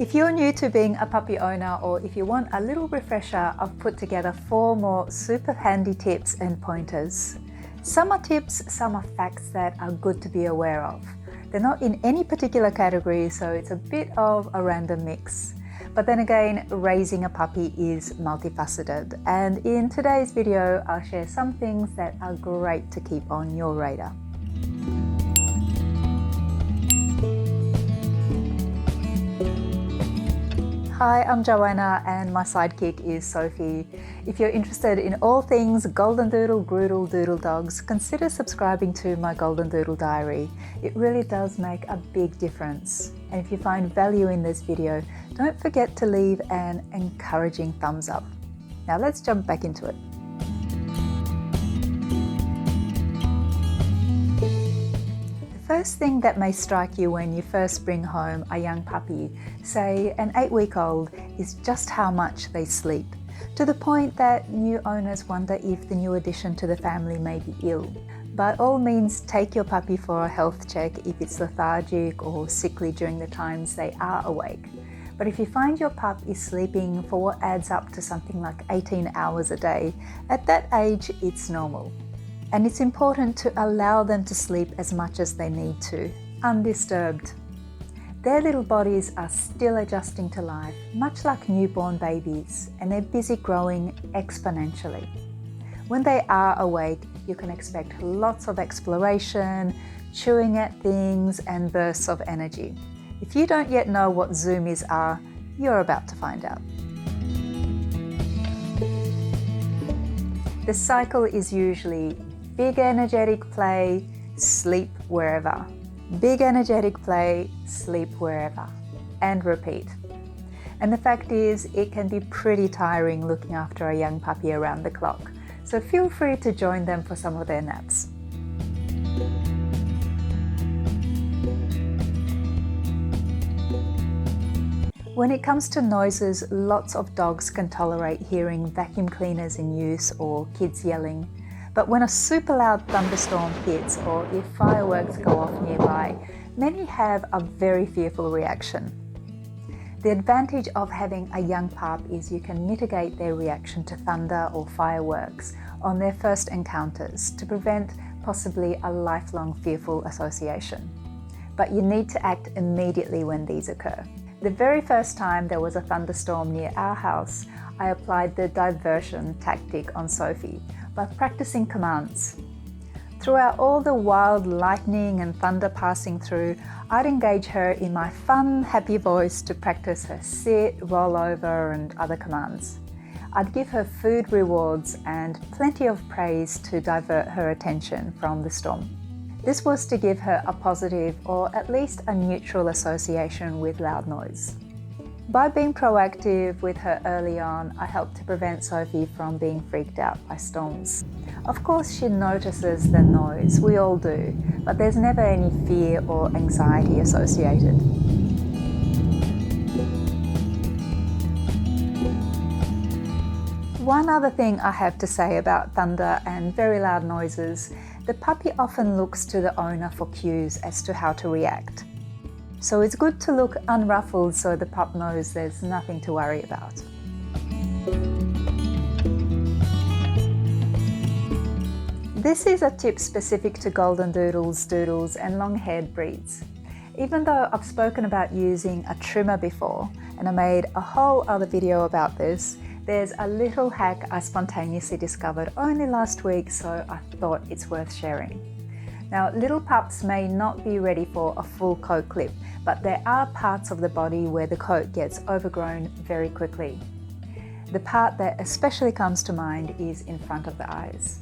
If you're new to being a puppy owner, or if you want a little refresher, I've put together 4 more super handy tips and pointers. Some are tips, some are facts that are good to be aware of. They're not in any particular category, so it's a bit of a random mix. But then again, raising a puppy is multifaceted, and in today's video I'll share some things that are great to keep on your radar. Hi, I'm Joanna and my sidekick is Sophie. If you're interested in all things Goldendoodle, Groodle, Doodle dogs, consider subscribing to my Goldendoodle diary. It really does make a big difference. And if you find value in this video, don't forget to leave an encouraging thumbs up. Now let's jump back into it. First thing that may strike you when you first bring home a young puppy, say an 8-week-old, is just how much they sleep, to the point that new owners wonder if the new addition to the family may be ill. By all means, take your puppy for a health check if it's lethargic or sickly during the times they are awake. But if you find your pup is sleeping for what adds up to something like 18 hours a day, at that age it's normal. And it's important to allow them to sleep as much as they need to, undisturbed. Their little bodies are still adjusting to life, much like newborn babies, and they're busy growing exponentially. When they are awake, you can expect lots of exploration, chewing at things, and bursts of energy. If you don't yet know what zoomies are, you're about to find out. The cycle is usually big energetic play, sleep wherever. Big energetic play, sleep wherever. And repeat. And the fact is, it can be pretty tiring looking after a young puppy around the clock. So feel free to join them for some of their naps. When it comes to noises, lots of dogs can tolerate hearing vacuum cleaners in use or kids yelling. But when a super loud thunderstorm hits or if fireworks go off nearby, many have a very fearful reaction. The advantage of having a young pup is you can mitigate their reaction to thunder or fireworks on their first encounters to prevent possibly a lifelong fearful association. But you need to act immediately when these occur. The very first time there was a thunderstorm near our house, I applied the diversion tactic on Sophie by practicing commands. Throughout all the wild lightning and thunder passing through, I'd engage her in my fun, happy voice to practice her sit, roll over, and other commands. I'd give her food rewards and plenty of praise to divert her attention from the storm. This was to give her a positive or at least a neutral association with loud noise. By being proactive with her early on, I helped to prevent Sophie from being freaked out by storms. Of course, she notices the noise, we all do, but there's never any fear or anxiety associated. One other thing I have to say about thunder and very loud noises, the puppy often looks to the owner for cues as to how to react. So it's good to look unruffled so the pup knows there's nothing to worry about. This is a tip specific to Goldendoodles, Doodles and long-haired breeds. Even though I've spoken about using a trimmer before, and I made a whole other video about this, there's a little hack I spontaneously discovered only last week, so I thought it's worth sharing. Now, little pups may not be ready for a full coat clip, but there are parts of the body where the coat gets overgrown very quickly. The part that especially comes to mind is in front of the eyes.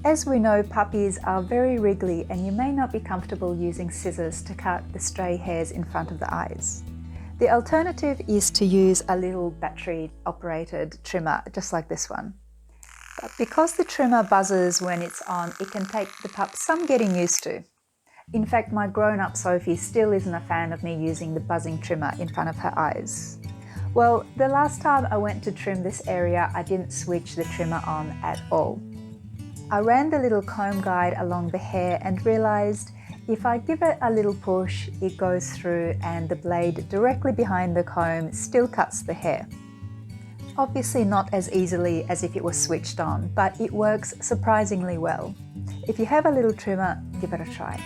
As we know, puppies are very wriggly and you may not be comfortable using scissors to cut the stray hairs in front of the eyes. The alternative is to use a little battery-operated trimmer, just like this one. But because the trimmer buzzes when it's on, it can take the pup some getting used to. In fact, my grown-up Sophie still isn't a fan of me using the buzzing trimmer in front of her eyes. Well, the last time I went to trim this area, I didn't switch the trimmer on at all. I ran the little comb guide along the hair and realized If I give it a little push, it goes through and the blade directly behind the comb still cuts the hair. Obviously not as easily as if it was switched on, but it works surprisingly well. If you have a little trimmer, give it a try.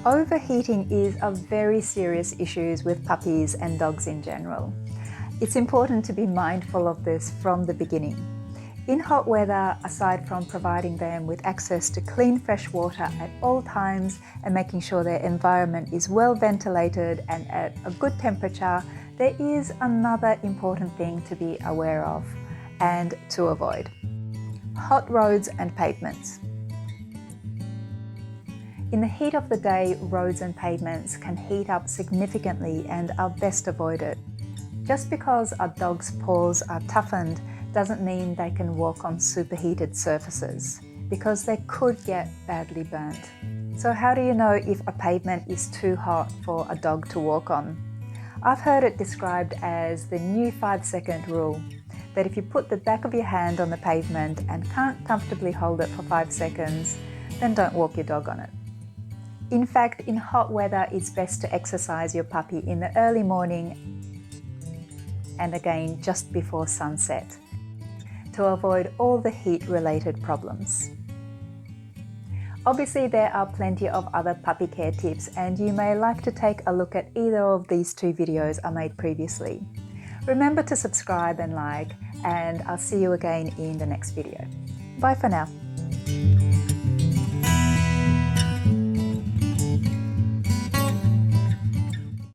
Overheating is a very serious issue with puppies and dogs in general. It's important to be mindful of this from the beginning. In hot weather, aside from providing them with access to clean fresh water at all times and making sure their environment is well ventilated and at a good temperature, there is another important thing to be aware of and to avoid: hot roads and pavements. In the heat of the day, roads and pavements can heat up significantly and are best avoided. Just because a dog's paws are toughened doesn't mean they can walk on superheated surfaces, because they could get badly burnt. So how do you know if a pavement is too hot for a dog to walk on? I've heard it described as the new 5-second rule, that if you put the back of your hand on the pavement and can't comfortably hold it for 5 seconds, then don't walk your dog on it. In fact, in hot weather, it's best to exercise your puppy in the early morning and again just before sunset, to avoid all the heat-related problems. Obviously, there are plenty of other puppy care tips, and you may like to take a look at either of these 2 videos I made previously. Remember to subscribe and like, and I'll see you again in the next video. Bye for now.